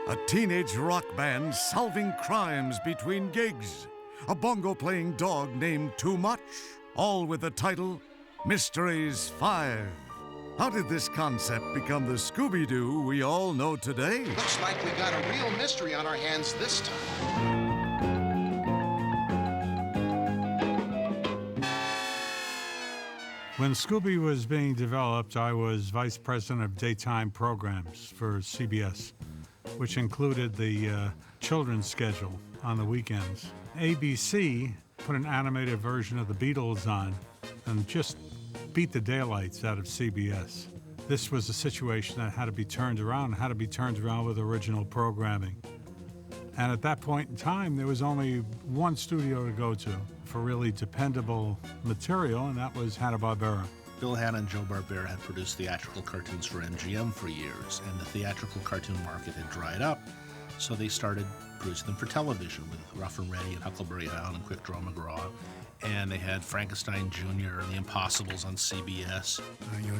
A teenage rock band solving crimes between gigs. A bongo-playing dog named Too Much. All with the title, Mysteries 5. How did this concept become the Scooby-Doo we all know today? Looks like we got a real mystery on our hands this time. When Scooby was being developed, I was vice president of daytime programs for CBS, which included the children's schedule on the weekends. ABC put an animated version of the Beatles on and just beat the daylights out of CBS. This was a situation that had to be turned around, with original programming. And at that point in time, there was only one studio to go to for really dependable material, and that was Hanna-Barbera. Bill Hanna and Joe Barbera had produced theatrical cartoons for MGM for years, and the theatrical cartoon market had dried up, so they started producing them for television with Rough and Ready and Huckleberry Hound and Quick Draw McGraw. And they had Frankenstein Jr. and The Impossibles on CBS.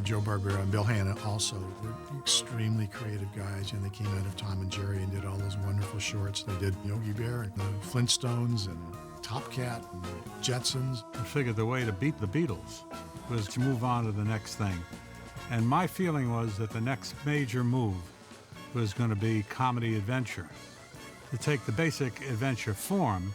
Joe Barbera and Bill Hanna also were extremely creative guys. They came out of Tom and Jerry and did all those wonderful shorts. They did Yogi Bear and the Flintstones and Top Cat and the Jetsons. I figured the way to beat the Beatles was to move on to the next thing. And my feeling was that the next major move was going to be comedy adventure. To take the basic adventure form,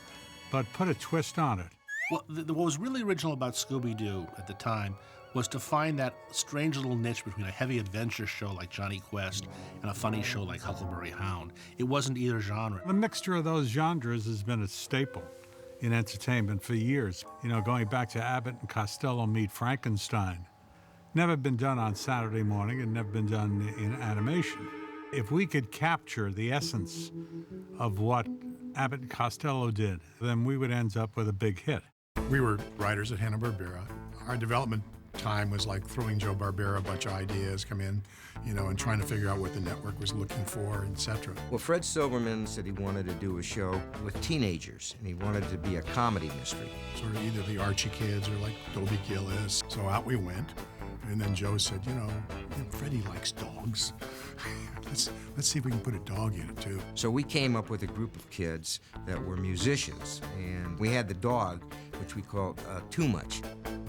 but put a twist on it. Well, what was really original about Scooby-Doo at the time was to find that strange little niche between a heavy adventure show like Johnny Quest and a funny show like Huckleberry Hound. It wasn't either genre. The mixture of those genres has been a staple in entertainment for years. Going back to Abbott and Costello Meet Frankenstein. Never been done on Saturday morning and never been done in animation. If we could capture the essence of what Abbott and Costello did, then we would end up with a big hit. We were writers at Hanna-Barbera. Our development time was like throwing Joe Barbera a bunch of ideas, come in, and trying to figure out what the network was looking for, etc. Well, Fred Silverman said he wanted to do a show with teenagers, and he wanted it to be a comedy mystery. Sort of either the Archie kids or like Dobie Gillis. So out we went, and then Joe said, Freddie likes dogs. Let's see if we can put a dog in it, too. So we came up with a group of kids that were musicians, and we had the dog, which we called Too Much.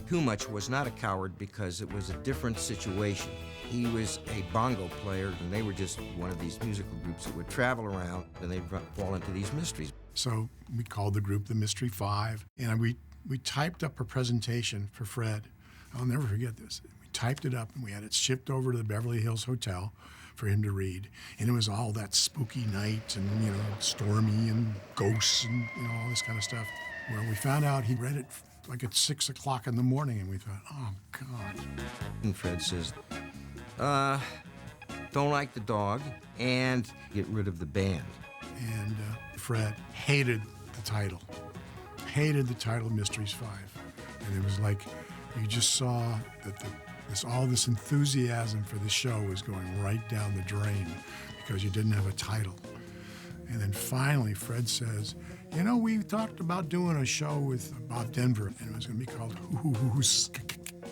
Too Much was not a coward because it was a different situation. He was a bongo player, and they were just one of these musical groups that would travel around, and they'd fall into these mysteries. So we called the group the Mystery Five, and we typed up a presentation for Fred. I'll never forget this. We typed it up, and we had it shipped over to the Beverly Hills Hotel for him to read. And it was all that spooky night and, stormy and ghosts and, all this kind of stuff. Well, we found out he read it like at 6 o'clock in the morning, and we thought, oh, God. And Fred says, don't like the dog and get rid of the band. And Fred hated the title Mysteries 5. And it was like, you just saw that all this enthusiasm for the show was going right down the drain because you didn't have a title. And then finally, Fred says, we talked about doing a show with Bob Denver, and it was going to be called Who's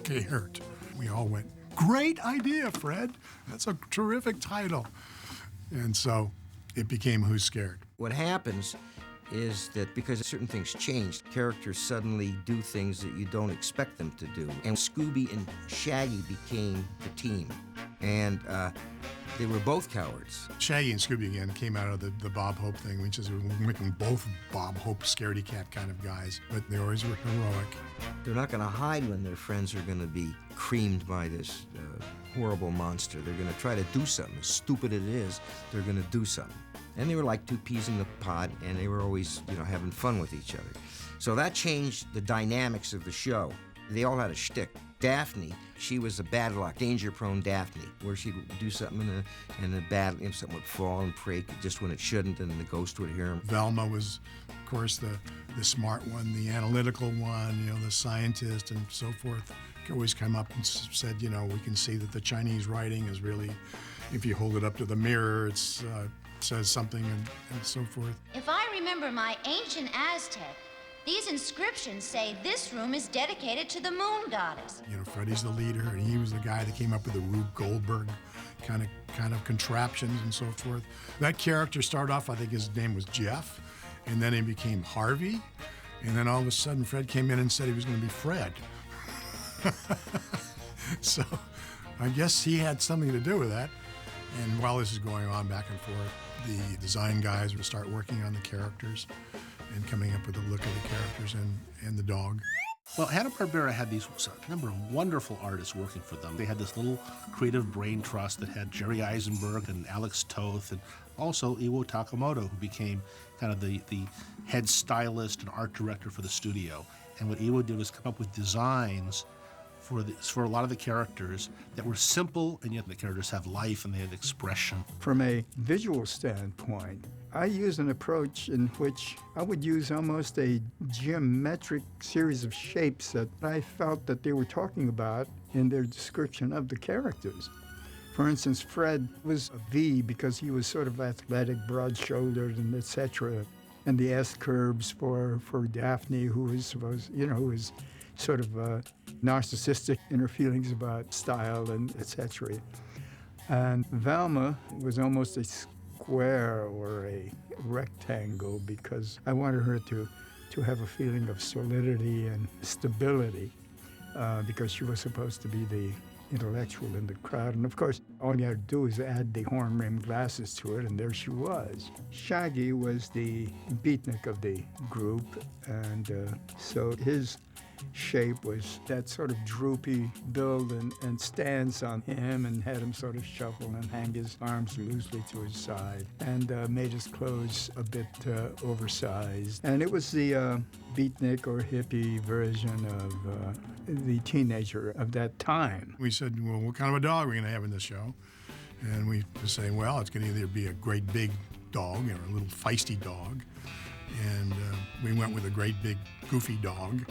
Scared? We all went, great idea, Fred. That's a terrific title. And so it became Who's Scared? What happens is that because certain things changed, characters suddenly do things that you don't expect them to do. And Scooby and Shaggy became the team. And they were both cowards. Shaggy and Scooby, again, came out of the Bob Hope thing, which is we're making both Bob Hope scaredy cat kind of guys, but they always were heroic. They're not going to hide when their friends are going to be creamed by this horrible monster. They're going to try to do something. As stupid it is, they're going to do something. And they were like two peas in the pod, and they were always, having fun with each other. So that changed the dynamics of the show. They all had a shtick. Daphne, she was a bad luck, danger-prone Daphne, where she'd do something and the bad, something would fall and break just when it shouldn't, and the ghost would hear him. Velma was, of course, the smart one, the analytical one, the scientist and so forth. Could always come up and said, we can see that the Chinese writing is really, if you hold it up to the mirror, it's says something and so forth. If I remember my ancient Aztec, these inscriptions say this room is dedicated to the moon goddess. Freddie's the leader, and he was the guy that came up with the Rube Goldberg, kind of contraptions and so forth. That character started off, I think his name was Jeff, and then he became Harvey, and then all of a sudden Fred came in and said he was going to be Fred. So I guess he had something to do with that. And while this is going on back and forth, the design guys will start working on the characters and coming up with the look of the characters and the dog. Well, Hanna-Barbera had these a number of wonderful artists working for them. They had this little creative brain trust that had Jerry Eisenberg and Alex Toth, and also Iwo Takamoto, who became kind of the head stylist and art director for the studio. And what Iwo did was come up with designs for a lot of the characters that were simple, and yet the characters have life and they have expression. From a visual standpoint, I use an approach in which I would use almost a geometric series of shapes that I felt that they were talking about in their description of the characters. For instance, Fred was a V because he was sort of athletic, broad-shouldered, and etc. And the S curves for Daphne, who was supposed, who was sort of narcissistic in her feelings about style and etc. And Velma was almost a square or a rectangle because I wanted her to have a feeling of solidity and stability because she was supposed to be the intellectual in the crowd. And of course, all you had to do is add the horn-rimmed glasses to it, and there she was. Shaggy was the beatnik of the group, and so his shape was that sort of droopy build and stance on him, and had him sort of shuffle and hang his arms loosely to his side, and made his clothes a bit oversized. And it was the beatnik or hippie version of the teenager of that time. We said, well, what kind of a dog are we going to have in this show? And we were saying, well, it's going to either be a great big dog or a little feisty dog. And we went with a great big goofy dog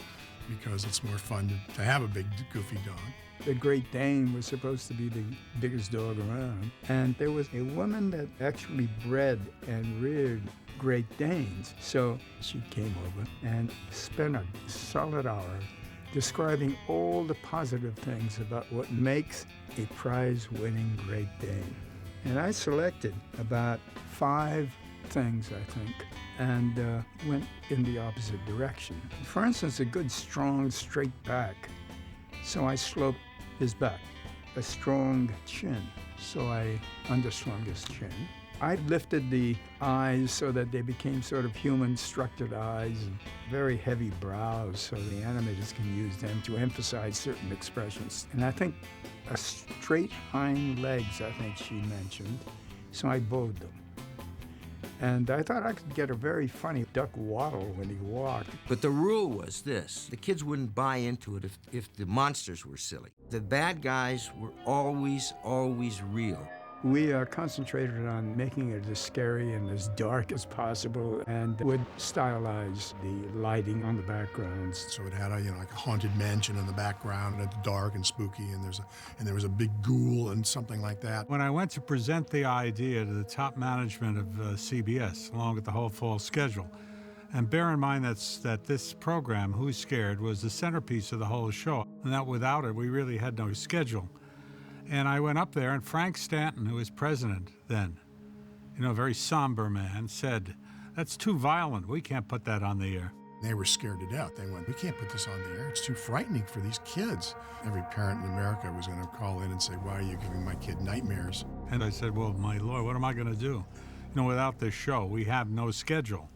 because it's more fun to have a big goofy dog. The Great Dane was supposed to be the biggest dog around. And there was a woman that actually bred and reared Great Danes. So she came over and spent a solid hour describing all the positive things about what makes a prize-winning Great Dane. And I selected about 5 things, I think, and went in the opposite direction. For instance, a good, strong, straight back. So I sloped his back. A strong chin. So I underslung his chin. I lifted the eyes so that they became sort of human-structured eyes, and very heavy brows, so the animators can use them to emphasize certain expressions. And I think a straight hind legs, I think she mentioned, so I bowed them. And I thought I could get a very funny duck waddle when he walked. But the rule was this: the kids wouldn't buy into it if the monsters were silly. The bad guys were always real. We concentrated on making it as scary and as dark as possible, and would stylize the lighting on the backgrounds. So it had like a haunted mansion in the background, and it's dark and spooky, and there was a big ghoul and something like that. When I went to present the idea to the top management of CBS, along with the whole fall schedule, and bear in mind that this program, Who's Scared, was the centerpiece of the whole show, and that without it, we really had no schedule. And I went up there, and Frank Stanton, who was president then, a very somber man, said, "That's too violent. We can't put that on the air." They were scared to death. They went, "We can't put this on the air. It's too frightening for these kids." Every parent in America was going to call in and say, "Why are you giving my kid nightmares?" And I said, "Well, my Lord, what am I going to do? Without this show, we have no schedule."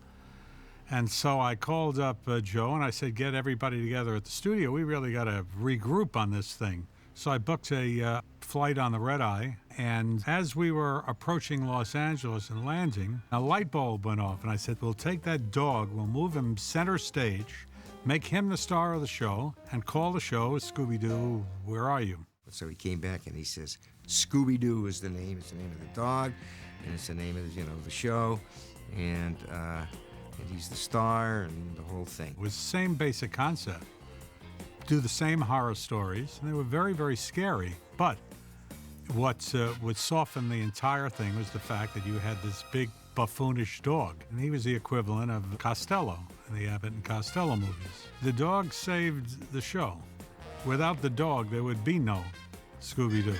And so I called up Joe, and I said, "Get everybody together at the studio. We really got to regroup on this thing." So I booked a flight on the red eye, and as we were approaching Los Angeles and landing, a light bulb went off, and I said, "We'll take that dog, we'll move him center stage, make him the star of the show, and call the show Scooby-Doo, Where Are You?" So he came back and he says, "Scooby-Doo is the name. It's the name of the dog, and it's the name of the show, and he's the star and the whole thing." It was the same basic concept. Do the same horror stories, and they were very, very scary. But what softened the entire thing was the fact that you had this big buffoonish dog, and he was the equivalent of Costello in the Abbott and Costello movies. The dog saved the show. Without the dog, there would be no Scooby-Doo.